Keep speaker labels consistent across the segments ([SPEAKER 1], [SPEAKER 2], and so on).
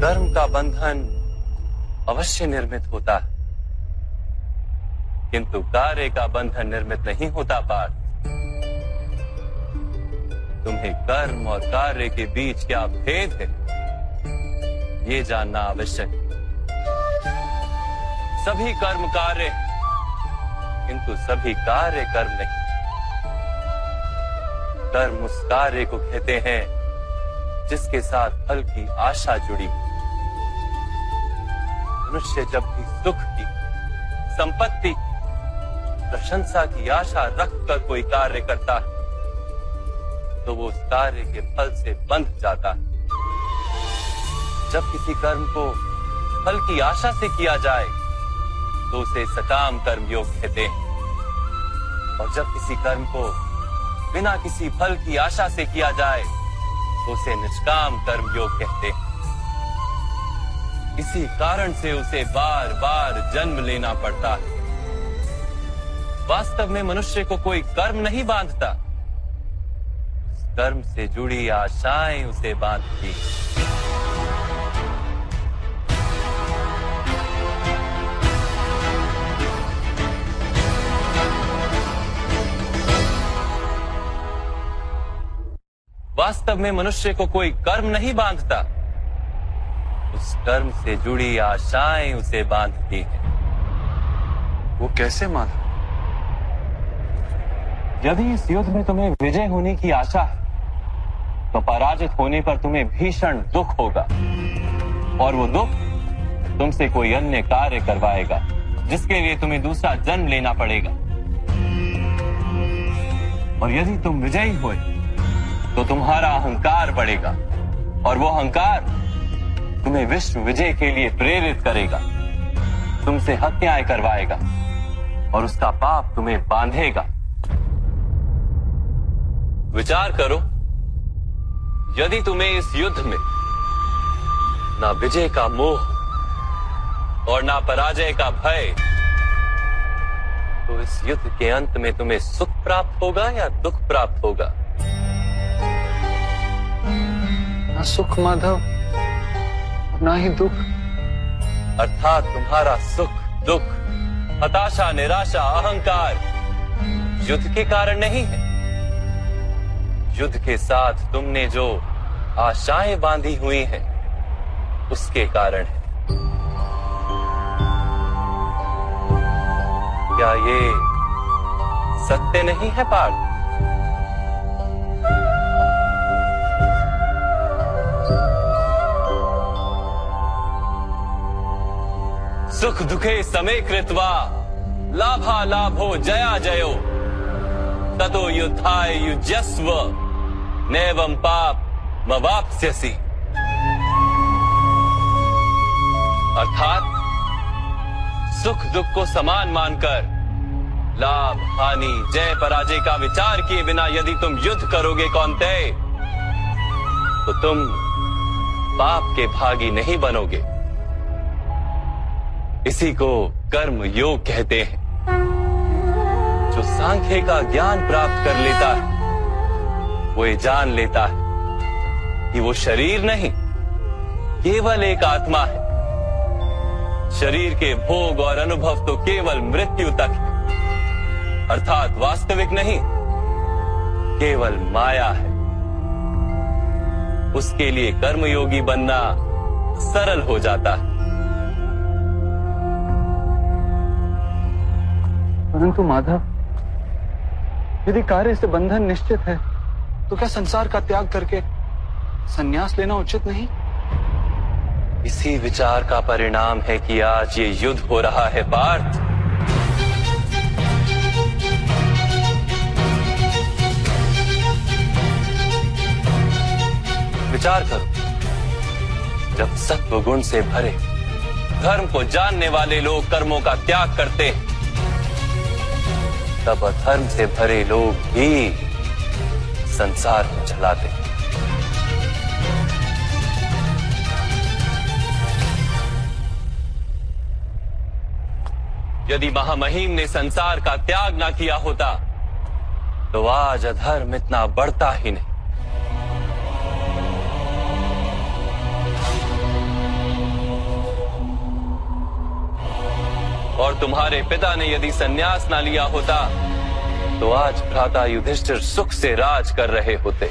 [SPEAKER 1] कर्म का बंधन अवश्य निर्मित होता है, किंतु कार्य का बंधन निर्मित नहीं होता पार्थ। तुम्हें कर्म और कार्य के बीच क्या भेद है, ये जानना आवश्यक है। सभी कर्म कार्य, किंतु सभी कार्य कर्म नहीं। कर्म उस कार्य को कहते हैं जिसके साथ फल की आशा जुड़ी। मनुष्य जब भी सुख की, संपत्ति, प्रशंसा की आशा रखकर कोई कार्य करता है तो वो उस कार्य के फल से बंध जाता है। जब किसी कर्म को फल की आशा से किया जाए तो उसे सकाम कर्म योग कहते हैं, और जब किसी कर्म को बिना किसी फल की आशा से किया जाए तो उसे निष्काम कर्म योग कहते हैं। इसी कारण से उसे बार बार जन्म लेना पड़ता है। वास्तव में मनुष्य को कोई कर्म नहीं बांधता, कर्म से जुड़ी आशाएं उसे बांधती। वास्तव में मनुष्य को कोई कर्म नहीं बांधता, उस कर्म से जुड़ी आशाएं उसे बांधती हैं।
[SPEAKER 2] वो कैसे माधव?
[SPEAKER 1] यदि इस युद्ध में तुम्हें विजय होने की आशा है तो पराजित होने पर तुम्हें भीषण दुख होगा, और वो दुख तुमसे कोई अन्य कार्य करवाएगा जिसके लिए तुम्हें दूसरा जन्म लेना पड़ेगा। और यदि तुम विजयी हुए तो तुम्हारा अहंकार बढ़ेगा, और वो अहंकार तुम्हें विश्व विजय के लिए प्रेरित करेगा, तुमसे हत्याएं करवाएगा और उसका पाप तुम्हें बांधेगा। विचार करो, यदि तुम्हें इस युद्ध में ना विजय का मोह और ना पराजय का भय, तो इस युद्ध के अंत में तुम्हें सुख प्राप्त होगा या दुख प्राप्त होगा?
[SPEAKER 2] ना सुख माधव, ना ही दुख।
[SPEAKER 1] अर्थात तुम्हारा सुख, दुख, हताशा, निराशा, अहंकार युद्ध के कारण नहीं है। युद्ध के साथ तुमने जो आशाएं बांधी हुई हैं, उसके कारण है। क्या ये सत्य नहीं है पार्थ? सुख दुखे समे कृत्वा लाभा लाभो जया जयो ततो युद्धाय युज्यस्व नैवं पाप मवाप्स्यसि। अर्थात सुख दुख को समान मानकर लाभ हानि जय पराजय का विचार किए बिना यदि तुम युद्ध करोगे कौन्तेय, तो तुम पाप के भागी नहीं बनोगे। इसी को कर्म योग कहते हैं। जो सांख्य का ज्ञान प्राप्त कर लेता है वो ये जान लेता है कि वो शरीर नहीं, केवल एक आत्मा है। शरीर के भोग और अनुभव तो केवल मृत्यु तक है, अर्थात वास्तविक नहीं, केवल माया है। उसके लिए कर्मयोगी बनना सरल हो जाता है।
[SPEAKER 2] परंतु माधव, यदि कार्य से बंधन निश्चित है तो क्या संसार का त्याग करके संन्यास लेना उचित नहीं?
[SPEAKER 1] इसी विचार का परिणाम है कि आज ये युद्ध हो रहा है पार्थ। विचार करो, जब सत्व गुण से भरे धर्म को जानने वाले लोग कर्मों का त्याग करते हैं, तब अधर्म से भरे लोग भी संसार को चलाते हैं। यदि महामहिम ने संसार का त्याग ना किया होता तो आज अधर्म इतना बढ़ता ही नहीं। और तुम्हारे पिता ने यदि संन्यास ना लिया होता तो आज भ्राता युधिष्ठिर सुख से राज कर रहे होते।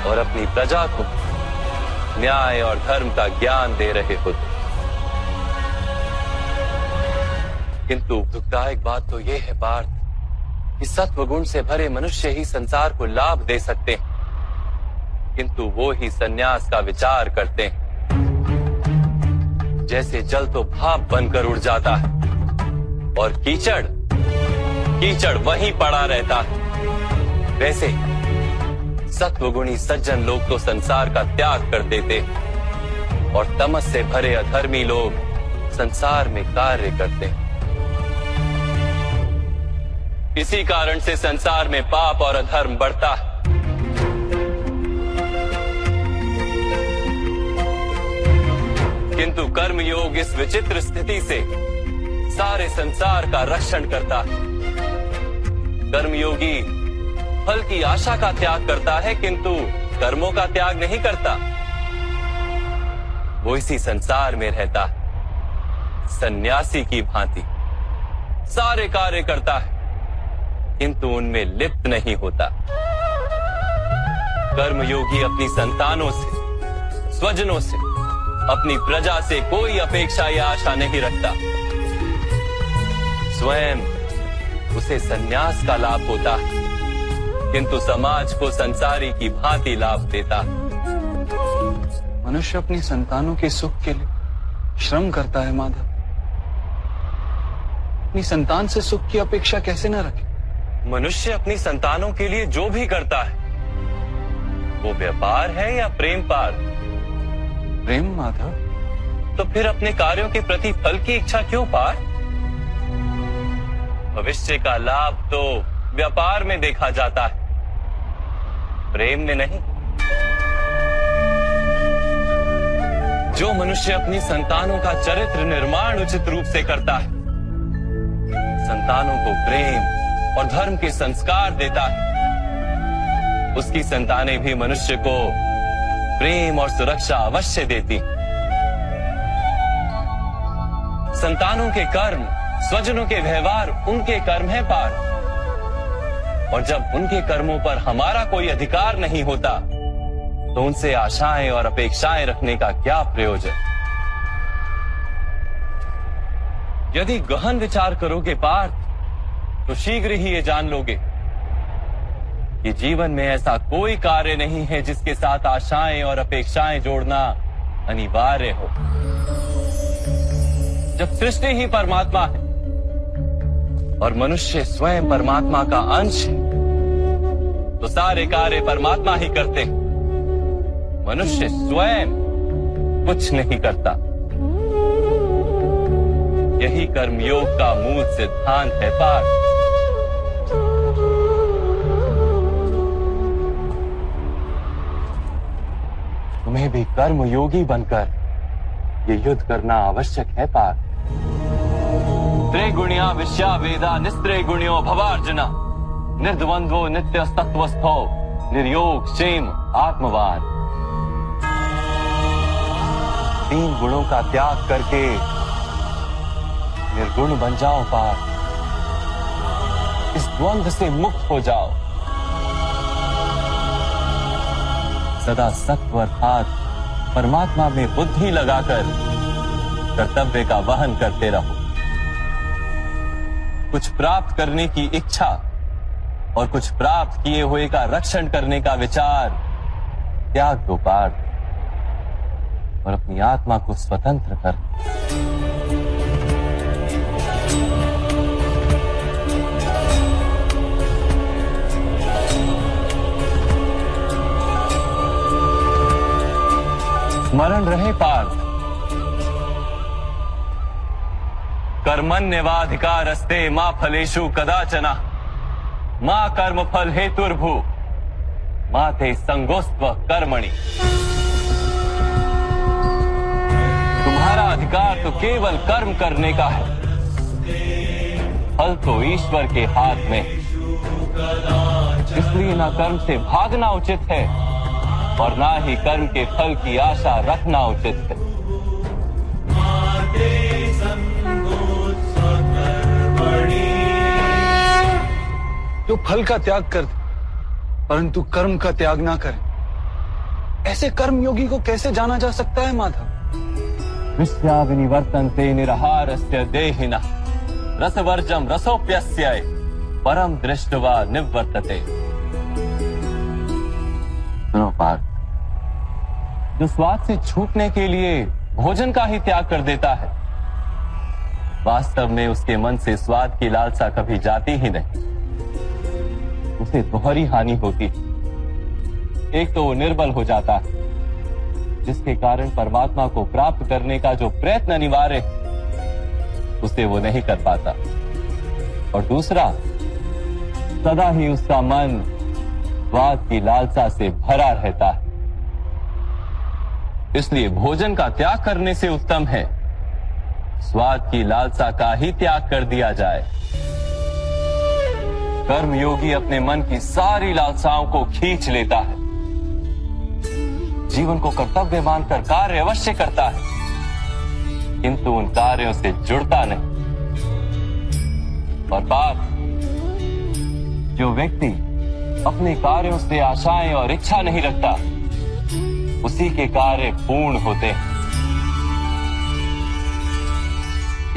[SPEAKER 1] और अपनी प्रजा को न्याय और धर्म का ज्ञान दे रहे होते। किंतु दुखदायक बात तो यह है पार्थ कि सत्व गुण से भरे मनुष्य ही संसार को लाभ दे सकते हैं, किंतु वो ही संन्यास का विचार करते हैं। जैसे जल तो भाप बनकर उड़ जाता है और कीचड़ वहीं पड़ा रहता है, वैसे सत्वगुणी सज्जन लोग तो संसार का त्याग कर देते और तमस से भरे अधर्मी लोग संसार में कार्य करते हैं। इसी कारण से संसार में पाप और अधर्म बढ़ता है। किंतु कर्मयोग इस विचित्र स्थिति से सारे संसार का रक्षण करता है। कर्मयोगी फल की आशा का त्याग करता है, किंतु कर्मों का त्याग नहीं करता। वो इसी संसार में रहता है, सन्यासी की भांति सारे कार्य करता है, किंतु उनमें लिप्त नहीं होता। कर्मयोगी अपनी संतानों से, स्वजनों से, अपनी प्रजा से कोई अपेक्षा या आशा नहीं रखता। स्वयं उसे संन्यास का लाभ होता है, किंतु समाज को संसारी की भांति लाभ देता।
[SPEAKER 2] मनुष्य अपनी संतानों के सुख के लिए श्रम करता है माधव। अपनी संतान से सुख की अपेक्षा कैसे न रखे?
[SPEAKER 1] मनुष्य अपनी संतानों के लिए जो भी करता है वो व्यापार है या प्रेम पार्थ?
[SPEAKER 2] प्रेम माधव।
[SPEAKER 1] तो फिर अपने कार्यों के प्रति फल की इच्छा क्यों पार्थ? भविष्य का लाभ तो व्यापार में देखा जाता है, प्रेम में नहीं। जो मनुष्य अपनी संतानों का चरित्र निर्माण उचित रूप से करता है, संतानों को प्रेम और धर्म के संस्कार देता है, उसकी संतानें भी मनुष्य को प्रेम और सुरक्षा अवश्य देती। संतानों के कर्म, स्वजनों के व्यवहार उनके कर्म है पार्थ। और जब उनके कर्मों पर हमारा कोई अधिकार नहीं होता तो उनसे आशाएं और अपेक्षाएं रखने का क्या प्रयोजन? यदि गहन विचार करोगे पार्थ तो शीघ्र ही ये जान लोगे कि जीवन में ऐसा कोई कार्य नहीं है जिसके साथ आशाएं और अपेक्षाएं जोड़ना अनिवार्य हो। जब सृष्टि ही परमात्मा है और मनुष्य स्वयं परमात्मा का अंश है तो सारे कार्य परमात्मा ही करते हैं, मनुष्य स्वयं कुछ नहीं करता। यही कर्मयोग का मूल सिद्धांत है पार्थ। तुम्हें भी कर्मयोगी बनकर ये युद्ध करना आवश्यक है पार्थ। त्रिगुणिया विश्या वेदा निस्त्रिगुण्यो भवार्जुना निर्द्वंद्वो नित्यस्तत्वस्थो निर्योग क्षेम आत्मवान। 3 गुणों का त्याग करके निर्गुण बन जाओ पार्थ। इस द्वंद्व से मुक्त हो जाओ। सदा सत्व अर्थात परमात्मा में बुद्धि लगाकर कर्तव्य का वहन करते रहो। कुछ प्राप्त करने की इच्छा और कुछ प्राप्त किए हुए का रक्षण करने का विचार त्याग दो पार्थ और अपनी आत्मा को स्वतंत्र कर। स्मरण रहे पार्थ, कर्मण्यवाधिकारस्ते मा फलेषु कदाचन मा कर्म फल हेतुर्भू मा ते संगोस्त्व कर्मणि। तुम्हारा अधिकार तो केवल कर्म करने का है, फल तो ईश्वर के हाथ में। इसलिए ना कर्म से भागना उचित है और ना ही कर्म के फल की आशा रखना उचित है।
[SPEAKER 2] जो फल का त्याग कर दे परंतु कर्म का त्याग ना करे, ऐसे कर्म योगी को कैसे जाना जा सकता है माधव?
[SPEAKER 1] विश्या विनिवर्तन्ते निराहारस्य देहिनः रसवर्जम रसोप्यस्य परम दृष्ट्वा निवर्तते। सुनो पार्थ, जो स्वाद से छूटने के लिए भोजन का ही त्याग कर देता है, वास्तव में उसके मन से स्वाद की लालसा कभी जाती ही नहीं। उसे दोहरी हानि होती है। एक तो वो निर्बल हो जाता है, जिसके कारण परमात्मा को प्राप्त करने का जो प्रयत्न अनिवार्य है उसे वो नहीं कर पाता, और दूसरा सदा ही उसका मन स्वाद की लालसा से भरा रहता है। इसलिए भोजन का त्याग करने से उत्तम है स्वाद की लालसा का ही त्याग कर दिया जाए। कर्म योगी अपने मन की सारी लालसाओं को खींच लेता है, जीवन को कर्तव्य मानकर कार्य अवश्य करता है, किंतु उन कार्यों से जुड़ता नहीं। और बात, जो व्यक्ति अपने कार्यों से आशाएं और इच्छा नहीं रखता, उसी के कार्य पूर्ण होते हैं।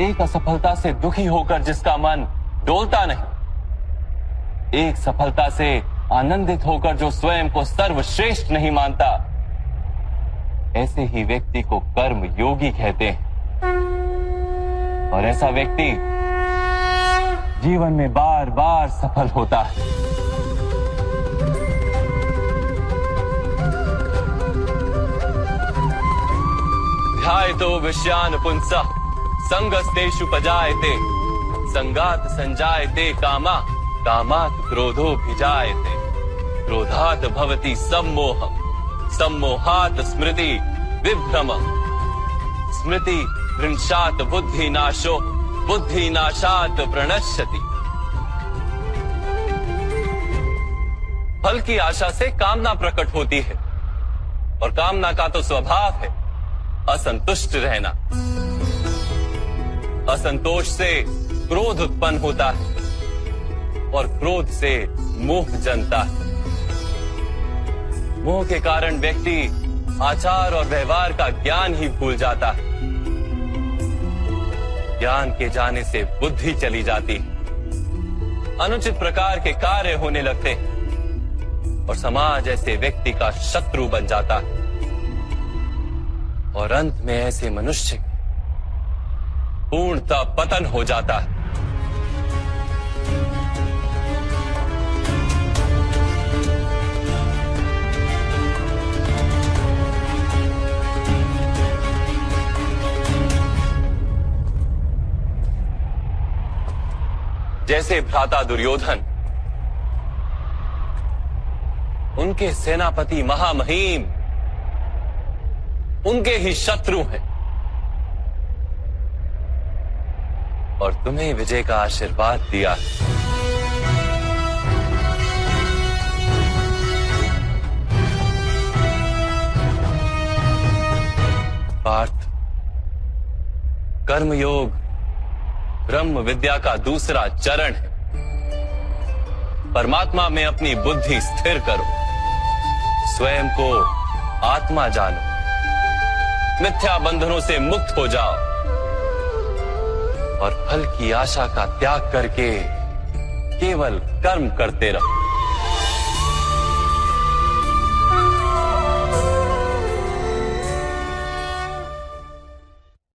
[SPEAKER 1] एक असफलता से दुखी होकर जिसका मन डोलता नहीं, एक सफलता से आनंदित होकर जो स्वयं को सर्वश्रेष्ठ नहीं मानता, ऐसे ही व्यक्ति को कर्म योगी कहते हैं। और ऐसा व्यक्ति जीवन में बार बार सफल होता है। ध्यायतो विषयान पुंसः संगस्तेषु पजायते संगात संजायते कामा कामात् क्रोधो भिजायते क्रोधात् भवति सम्मोहम् सम्मोहात् स्मृति विभ्रमम् स्मृति भ्रंशात् बुद्धिनाशो बुद्धिनाशात् प्रणश्यति। फल की आशा से कामना प्रकट होती है, और कामना का तो स्वभाव है असंतुष्ट रहना। असंतोष से क्रोध उत्पन्न होता है, और क्रोध से मोह जन्मता है। मोह के कारण व्यक्ति आचार और व्यवहार का ज्ञान ही भूल जाता है। ज्ञान के जाने से बुद्धि चली जाती है, अनुचित प्रकार के कार्य होने लगते हैं, और समाज ऐसे व्यक्ति का शत्रु बन जाता है। और अंत में ऐसे मनुष्य पूर्णतः पतन हो जाता है। जैसे भ्राता दुर्योधन, उनके सेनापति महामहिम उनके ही शत्रु हैं, और तुम्हें विजय का आशीर्वाद दिया। पार्थ, कर्मयोग ब्रह्म विद्या का दूसरा चरण है। परमात्मा में अपनी बुद्धि स्थिर करो, स्वयं को आत्मा जानो, मिथ्या बंधनों से मुक्त हो जाओ, और फल की आशा का त्याग करके केवल कर्म करते रहो।